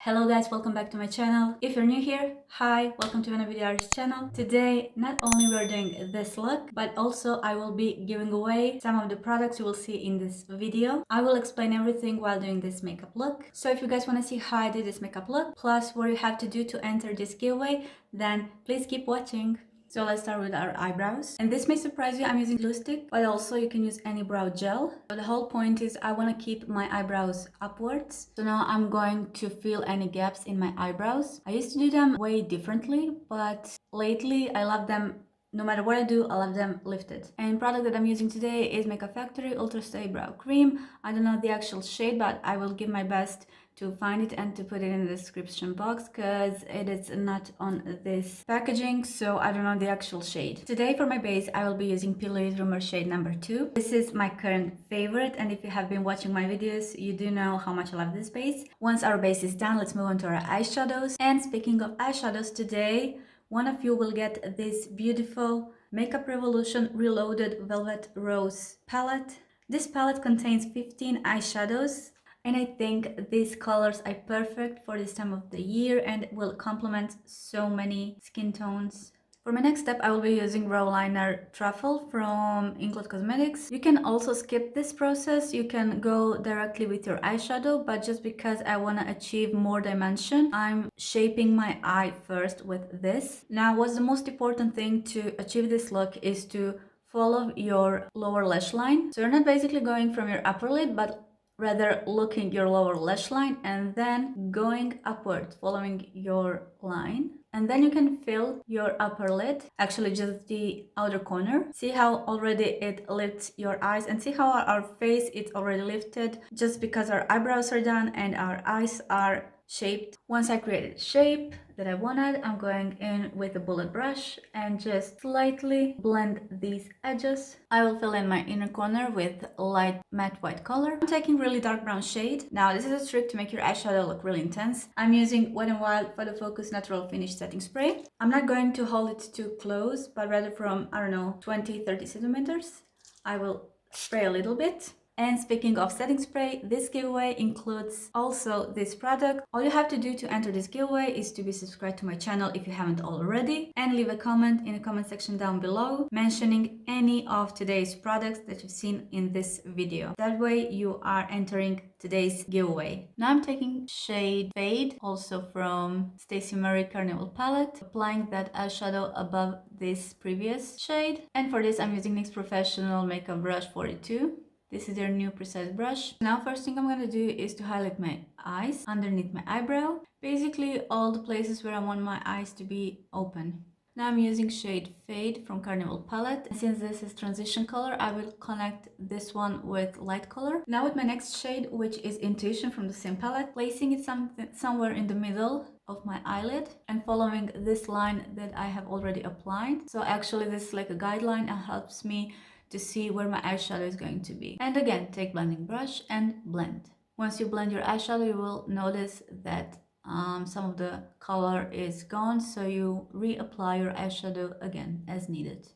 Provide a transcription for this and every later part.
Hello guys, welcome back to my channel. If you're new here, hi, welcome to another video artist channel. Today, not only we're doing this look, but also I will be giving away some of the products you will see in this video. I will explain everything while doing this makeup look. So if you guys want to see how I did this makeup look, plus what you have to do to enter this giveaway, then please keep watching. So let's start with our eyebrows. And this may surprise you, I'm using glue stick, but also you can use any brow gel. So the whole point is I want to keep my eyebrows upwards. So now I'm going to fill any gaps in my eyebrows. I used to do them way differently, but lately I love them. No matter what I do, I love them lifted. And product that I'm using today is Makeup Factory Ultra Stay Brow Cream. I don't know the actual shade, but I will give my best to find it and to put it in the description box because it is not on this packaging, so I don't know the actual shade. Today for my base, I will be using PLouise Rumor shade number 2. This is my current favorite, and if you have been watching my videos, you do know how much I love this base. Once our base is done, let's move on to our eyeshadows. And speaking of eyeshadows, today one of you will get this beautiful Makeup Revolution Reloaded Velvet Rose palette. This palette contains 15 eyeshadows, and I think these colors are perfect for this time of the year and will complement so many skin tones. For my next step, I will be using brow liner Truffle from Inglot Cosmetics. You can also skip this process. You can go directly with your eyeshadow, but just because I want to achieve more dimension, I'm shaping my eye first with this. Now, what's the most important thing to achieve this look is to follow your lower lash line. So you're not basically going from your upper lid, but rather looking your lower lash line and then going upward, following your line. And then you can fill your upper lid, actually just the outer corner. See how already it lifts your eyes, and see how our face is already lifted just because our eyebrows are done and our eyes are shaped. Once I created a shape that I wanted, I'm going in with a bullet brush and just slightly blend these edges. I will fill in my inner corner with light matte white color. I'm taking really dark brown shade. Now this is a trick to make your eyeshadow look really intense. I'm using Wet n Wild Photo Focus Natural Finish Setting Spray. I'm not going to hold it too close, but rather from, I don't know, 20-30 centimeters. I will spray a little bit. And speaking of setting spray, this giveaway includes also this product. All you have to do to enter this giveaway is to be subscribed to my channel if you haven't already, and leave a comment in the comment section down below mentioning any of today's products that you've seen in this video. That way you are entering today's giveaway. Now I'm taking shade Fade, also from StaceyMarie Carnival palette, applying that eyeshadow above this previous shade. And for this I'm using NYX Professional Makeup Brush 42. This is their new precise brush. Now first thing I'm going to do is to highlight my eyes underneath my eyebrow. Basically all the places where I want my eyes to be open. Now I'm using shade Fade from Carnival palette. And since this is transition color, I will connect this one with light color. Now with my next shade, which is Intuition from the same palette, placing it somewhere in the middle of my eyelid and following this line that I have already applied. So actually this is like a guideline and helps me to see where my eyeshadow is going to be. And again, take blending brush and blend. Once you blend your eyeshadow, you will notice that some of the color is gone, so you reapply your eyeshadow again as needed.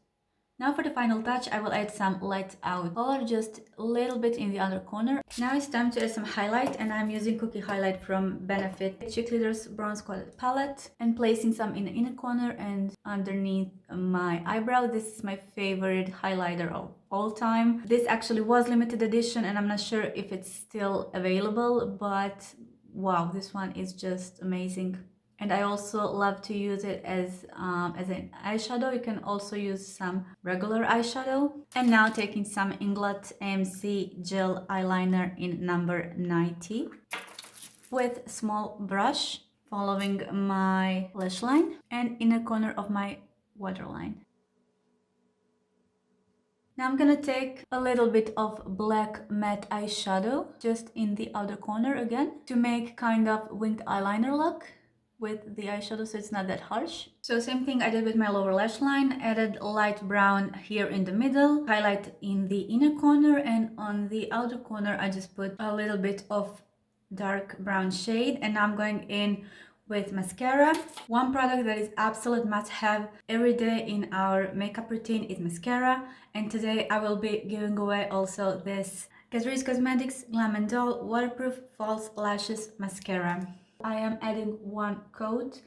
Now for the final touch, I will add some light out color, just a little bit in the other corner. Now it's time to add some highlight, and I'm using Cookie Highlight from Benefit Cheek Glitters Bronze Quality Palette, and placing some in the inner corner and underneath my eyebrow. This is my favorite highlighter of all time. This actually was limited edition, and I'm not sure if it's still available, but wow, this one is just amazing. And I also love to use it as an eyeshadow. You can also use some regular eyeshadow. And now taking some Inglot AMC gel eyeliner in number 90 with small brush, following my lash line and inner corner of my waterline. Now I'm gonna take a little bit of black matte eyeshadow just in the outer corner again to make kind of winged eyeliner look with the eyeshadow, so it's not that harsh. So same thing I did with my lower lash line, added light brown here in the middle, highlight in the inner corner, and on the outer corner I just put a little bit of dark brown shade. And now I'm going in with mascara. One product that is absolute must-have every day in our makeup routine is mascara, and today I will be giving away also this Catrice Cosmetics Glam and Doll Waterproof False Lashes Mascara. I am adding one coat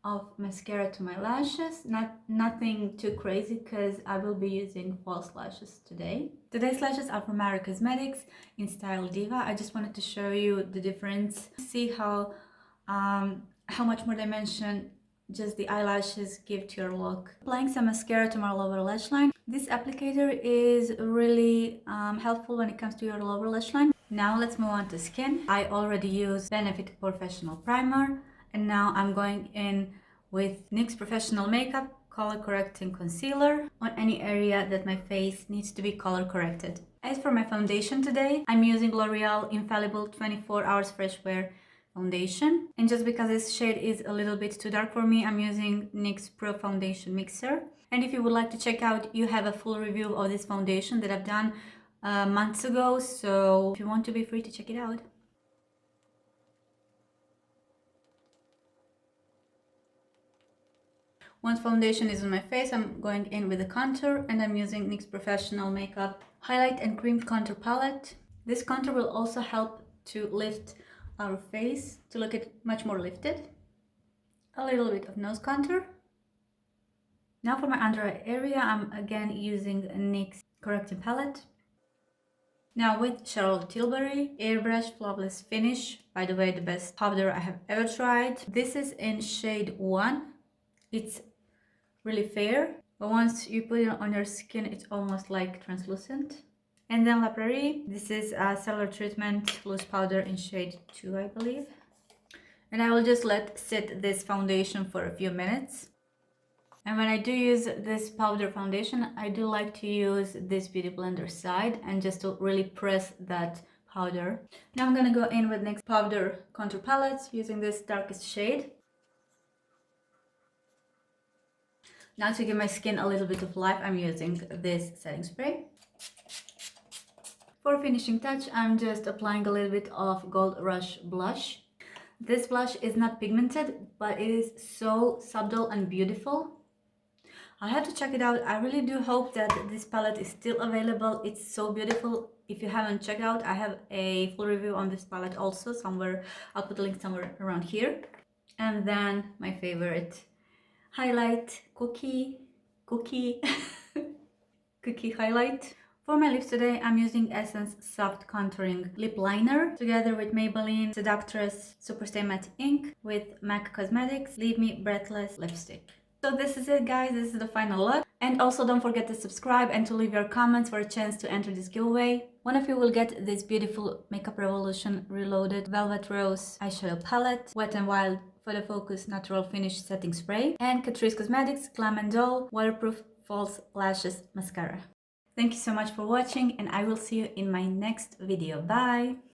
of mascara to my lashes, nothing too crazy because I will be using false lashes today. Today's lashes are from Marra Cosmetics in style Diva. I just wanted to show you the difference, see how much more dimension just the eyelashes give to your look. Applying some mascara to my lower lash line. This applicator is really helpful when it comes to your lower lash line. Now let's move on to skin. I already used Benefit Professional Primer, and now I'm going in with NYX Professional Makeup Color Correcting Concealer on any area that my face needs to be color corrected. As for my foundation today, I'm using L'Oreal Infallible 24 Hours Fresh Wear Foundation. And just because this shade is a little bit too dark for me, I'm using NYX Pro Foundation Mixer. And if you would like to check out, you have a full review of this foundation that I've done months ago. So if you want to, be free to check it out. Once foundation is on my face, I'm going in with the contour, and I'm using NYX Professional Makeup Highlight and Cream Contour Palette. This contour will also help to lift our face to look at much more lifted. A little bit of nose contour. Now for my under eye area, I'm again using a NYX Correcting Palette. Now with Charlotte Tilbury Airbrush Flawless Finish, by the way, the best powder I have ever tried. This is in shade 1. It's really fair, but once you put it on your skin, it's almost like translucent. And then La Prairie, this is a Cellular Treatment Loose Powder in shade 2, I believe. And I will just let sit this foundation for a few minutes. And when I do use this powder foundation, I do like to use this Beauty Blender side and just to really press that powder. Now I'm gonna go in with NYX Powder Contour Palette using this darkest shade. Now to give my skin a little bit of life, I'm using this setting spray. For finishing touch, I'm just applying a little bit of Gold Rush blush. This blush is not pigmented, but it is so subtle and beautiful. I'll have to check it out. I really do hope that this palette is still available. It's so beautiful. If you haven't checked out, I have a full review on this palette also somewhere. I'll put a link somewhere around here. And then my favorite highlight, cookie highlight. For my lips today, I'm using Essence Soft Contouring Lip Liner together with Maybelline Seductress Superstay Matte Ink with MAC Cosmetics Leave Me Breathless Lipstick. So this is it, guys. This is the final look. And also don't forget to subscribe and to leave your comments for a chance to enter this giveaway. One of you will get this beautiful Makeup Revolution Reloaded Velvet Rose eyeshadow palette, Wet n Wild Photo Focus Natural Finish Setting Spray, and Catrice Cosmetics Glam and Doll Waterproof False Lashes Mascara. Thank you so much for watching, and I will see you in my next video. Bye!